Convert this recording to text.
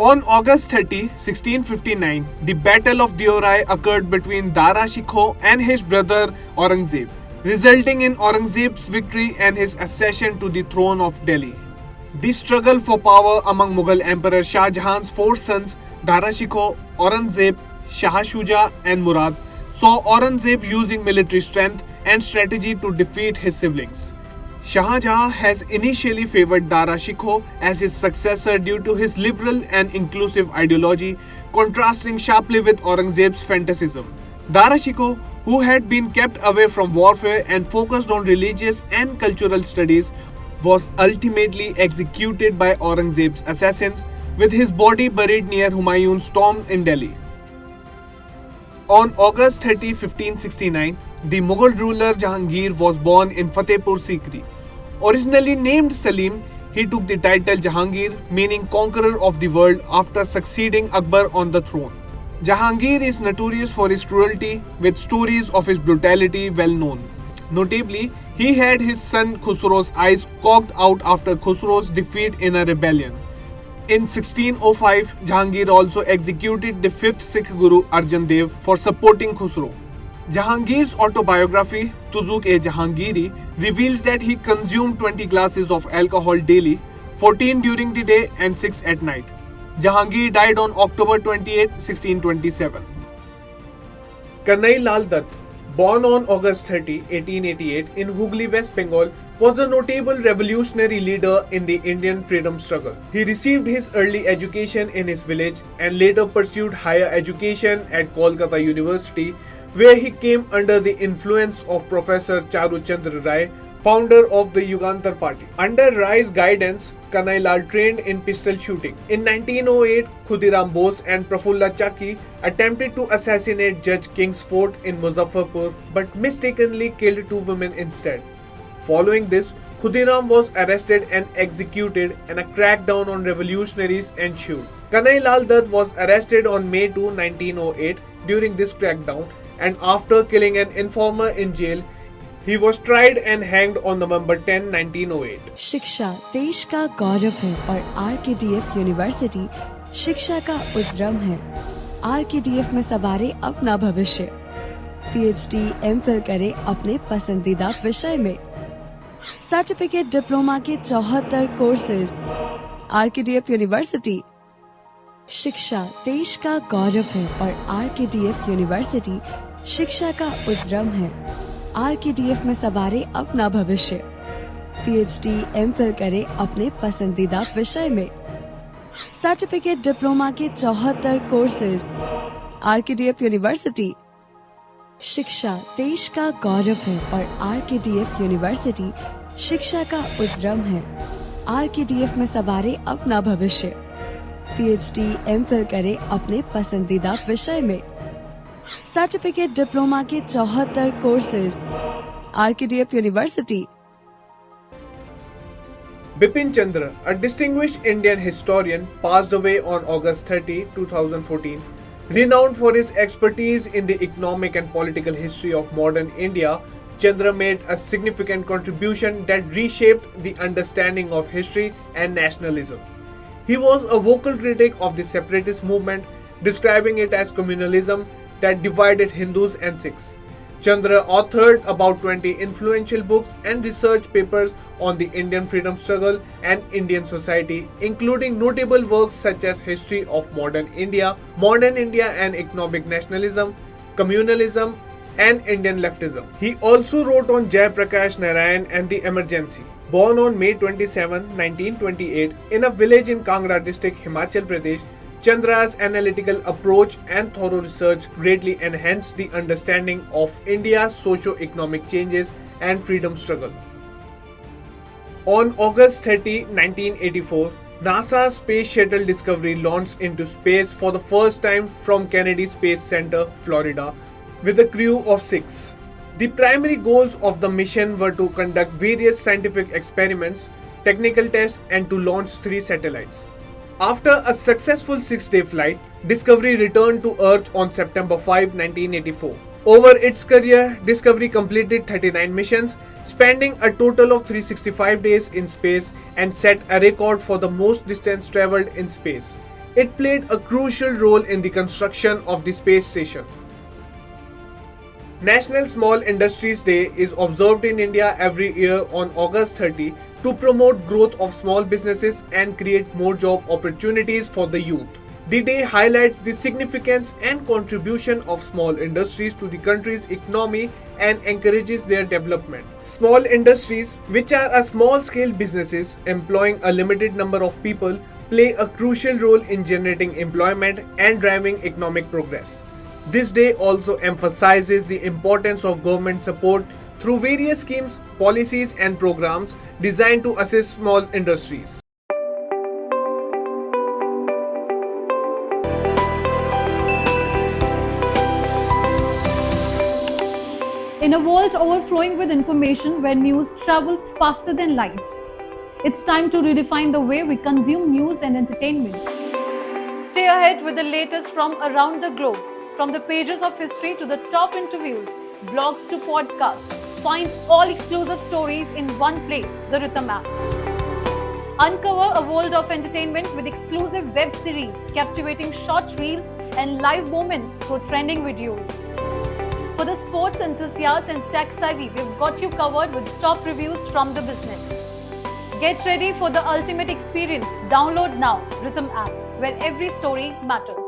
On August 30, 1659, the Battle of Deorai occurred between Dara Shikoh and his brother Aurangzeb, resulting in Aurangzeb's victory and his accession to the throne of Delhi. The struggle for power among Mughal Emperor Shah Jahan's four sons, Dara Shikoh, Aurangzeb, Shah Shuja, and Murad, saw Aurangzeb using military strength and strategy to defeat his siblings. Shah Jahan has initially favored Dara Shikoh as his successor due to his liberal and inclusive ideology, contrasting sharply with Aurangzeb's fanaticism. Dara Shikoh, who had been kept away from warfare and focused on religious and cultural studies, was ultimately executed by Aurangzeb's assassins, with his body buried near Humayun's tomb in Delhi. On August 30, 1569, the Mughal ruler Jahangir was born in Fatehpur Sikri. Originally named Salim, he took the title Jahangir, meaning conqueror of the world, after succeeding Akbar on the throne. Jahangir is notorious for his cruelty, with stories of his brutality well known. Notably, he had his son Khusro's eyes cocked out after Khusro's defeat in a rebellion. In 1605, Jahangir also executed the 5th Sikh Guru Arjan Dev for supporting Khusro. Jahangir's autobiography, Tuzuk-e-Jahangiri, reveals that he consumed 20 glasses of alcohol daily, 14 during the day and 6 at night. Jahangir died on October 28, 1627. Kanai Lal Dutt, born on August 30, 1888 in Hooghly, West Bengal, was a notable revolutionary leader in the Indian freedom struggle. He received his early education in his village and later pursued higher education at Kolkata University, where he came under the influence of Professor Charu Chandra Rai, founder of the Yugantar Party. Under Rai's guidance, Kanai Lal trained in pistol shooting. In 1908, Khudiram Bose and Prafulla Chaki attempted to assassinate Judge Kingsford in Muzaffarpur, but mistakenly killed 2 women instead. Following this, Khudiram was arrested and executed, and a crackdown on revolutionaries ensued. Kanai Lal Dutt was arrested on May 2, 1908 during this crackdown, and after killing an informer in jail, he was tried and hanged on November 10, 1908. शिक्षा देश का गौरव है और RKDF university शिक्षा का उद्यम है। RKDF में सवारे अपना भविष्य। PhD, MPhil करें अपने पसंदीदा विषय में। सर्टिफिकेट डिप्लोमा के 74 कोर्सेज। RKDF university. शिक्षा देश का गौरव है और RKDF यूनिवर्सिटी शिक्षा का उद्यम है। RKDF में सवारे अपना भविष्य। PhD, MPhil करें अपने पसंदीदा विषय में। सर्टिफिकेट डिप्लोमा के 74 कोर्सेज। RKDF university. शिक्षा देश का गौरव है और RKDF यूनिवर्सिटी शिक्षा का उद्यम है। RKDF में सवारे अपना भविष्य। PhD, MPhil करें अपने पसंदीदा विषय में। सर्टिफिकेट डिप्लोमा के 74 courses. RKDF university. Bipin Chandra, a distinguished Indian historian, passed away on August 30, 2014. Renowned for his expertise in the economic and political history of modern India, Chandra made a significant contribution that reshaped the understanding of history and nationalism. He was a vocal critic of the separatist movement, describing it as communalism that divided Hindus and Sikhs. Chandra authored about 20 influential books and research papers on the Indian freedom struggle and Indian society, including notable works such as History of Modern India and Economic Nationalism, Communalism, and Indian Leftism. He also wrote on Jai Prakash Narayan and the Emergency. Born on May 27, 1928, in a village in Kangra district, Himachal Pradesh, Chandra's analytical approach and thorough research greatly enhanced the understanding of India's socio-economic changes and freedom struggle. On August 30, 1984, NASA's Space Shuttle Discovery launched into space for the first time from Kennedy Space Center, Florida, with a crew of 6. The primary goals of the mission were to conduct various scientific experiments, technical tests, and to launch 3 satellites. After a successful 6-day flight, Discovery returned to Earth on September 5, 1984. Over its career, Discovery completed 39 missions, spending a total of 365 days in space, and set a record for the most distance traveled in space. It played a crucial role in the construction of the space station. National Small Industries Day is observed in India every year on August 30 to promote growth of small businesses and create more job opportunities for the youth. The day highlights the significance and contribution of small industries to the country's economy and encourages their development. Small industries, which are a small-scale businesses employing a limited number of people, play a crucial role in generating employment and driving economic progress. This day also emphasizes the importance of government support through various schemes, policies and programs designed to assist small industries. In a world overflowing with information where news travels faster than light, it's time to redefine the way we consume news and entertainment. Stay ahead with the latest from around the globe. From the pages of history to the top interviews, blogs to podcasts, find all exclusive stories in one place, the Rhythm app. Uncover a world of entertainment with exclusive web series, captivating short reels and live moments through trending videos. For the sports enthusiast and tech savvy, we've got you covered with top reviews from the business. Get ready for the ultimate experience. Download now, Rhythm app, where every story matters.